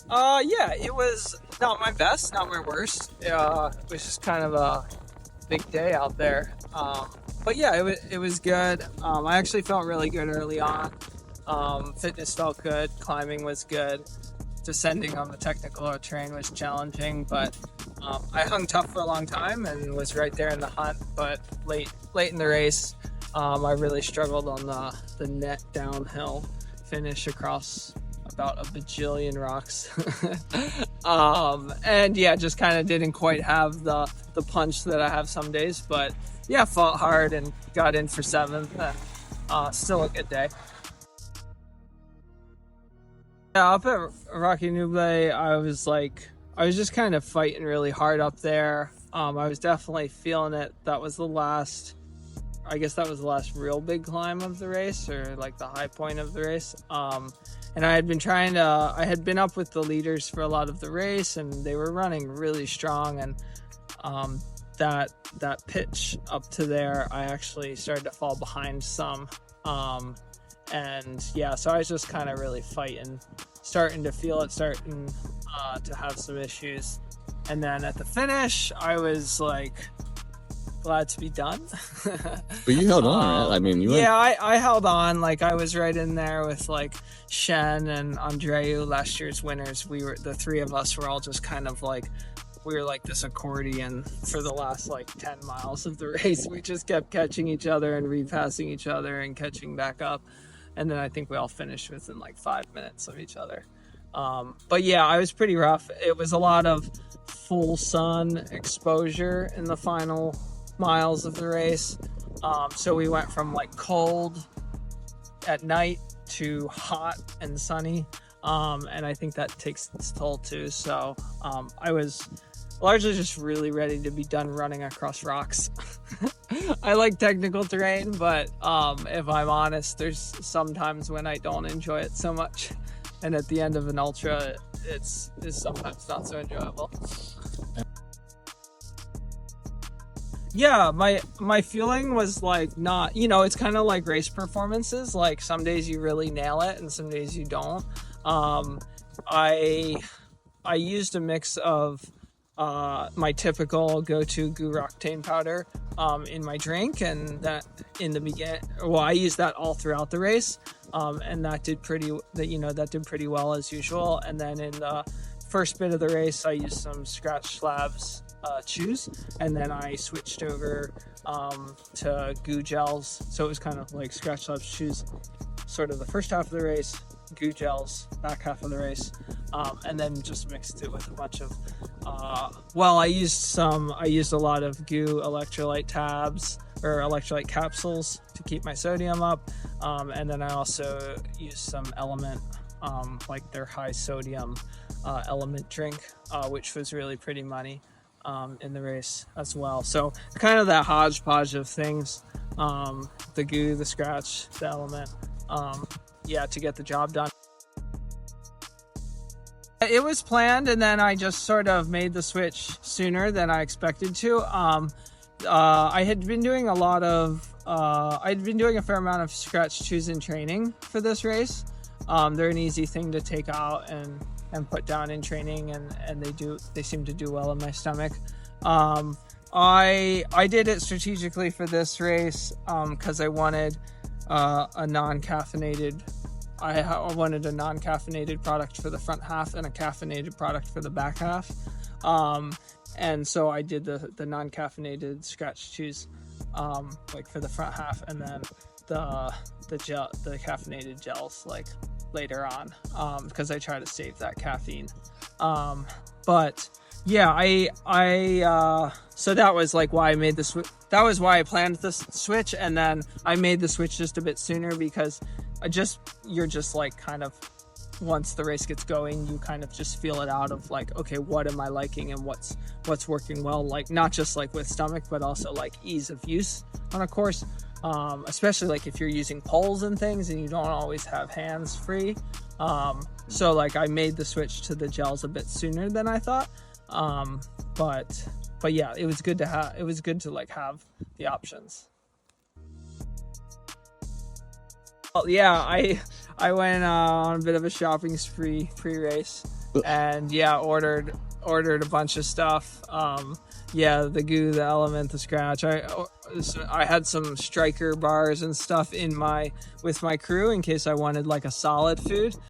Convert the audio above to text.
Yeah, it was not my best, not my worst. It was just kind of a big day out there. But yeah, it was good. I actually felt really good early on. Fitness felt good. Climbing was good. Descending on the technical terrain was challenging, but I hung tough for a long time and was right there in the hunt. But late in the race, I really struggled on the net downhill finish across about a bajillion rocks. And yeah, just kind of didn't quite have the punch that I have some days, but yeah, fought hard and got in for seventh. Still a good day. Yeah, up at Rocky Nuble, I was just kind of fighting really hard up there. I was definitely feeling it. I guess that was the last real big climb of the race, or like the high point of the race. And I had been up with the leaders for a lot of the race, and they were running really strong. And that pitch up to there, I actually started to fall behind some. And yeah, so I was just kind of really fighting, starting to feel it, starting to have some issues. And then at the finish, I was like glad to be done. But you held on, right? I mean, I held on. Like, I was right in there with like Shen and Andreu, last year's winners. The three of us were all just kind of like, we were like this accordion for the last like 10 miles of the race. We just kept catching each other and repassing each other and catching back up. And then I think we all finished within like 5 minutes of each other. But yeah, I was pretty rough. It was a lot of full sun exposure in the final miles of the race. So we went from like cold at night to hot and sunny. And I think that takes its toll too. So I was largely just really ready to be done running across rocks. I like technical terrain, but if I'm honest, there's sometimes when I don't enjoy it so much. And at the end of an ultra, it's sometimes not so enjoyable. Yeah, my feeling was like not, it's kind of like race performances. Like some days you really nail it and some days you don't. I used a mix of my typical go-to goo octane powder in my drink, and that in the beginning, well, I used that all throughout the race, and that did pretty well as usual. And then in the first bit of the race, I used some Scratch Slabs chews, and then I switched over to goo gels. So it was kind of like Scratch Slabs chews, sort of the first half of the race, goo gels back half of the race, and then just mixed it with a bunch of I used a lot of goo electrolyte tabs or electrolyte capsules to keep my sodium up, and then I also used some Element, like their high sodium Element drink, which was really pretty money in the race as well. So kind of that hodgepodge of things, the goo, the Scratch, the Element, to get the job done. It was planned, and then I just sort of made the switch sooner than I expected to. I had been doing I'd been doing a fair amount of Scratch chews in training for this race. They're an easy thing to take out and put down in training, and they seem to do well in my stomach. I did it strategically for this race because I wanted a non-caffeinated product for the front half and a caffeinated product for the back half. And so I did the non-caffeinated Scratch chews like for the front half, and then the caffeinated gels like later on, because I try to save that caffeine. But yeah, so that was like why I made the switch. That was why I planned this switch, and then I made the switch just a bit sooner because you're just like kind of, once the race gets going, you kind of just feel it out of like, okay, what am I liking and what's working well, like not just like with stomach, but also like ease of use on a course, especially like if you're using poles and things and you don't always have hands free. So like I made the switch to the gels a bit sooner than I thought. But yeah, it was good to like have the options. Well, yeah, I went on a bit of a shopping spree pre-race. and yeah, ordered a bunch of stuff. Yeah, the goo, the element, the scratch. I had some striker bars and stuff with my crew in case I wanted like a solid food.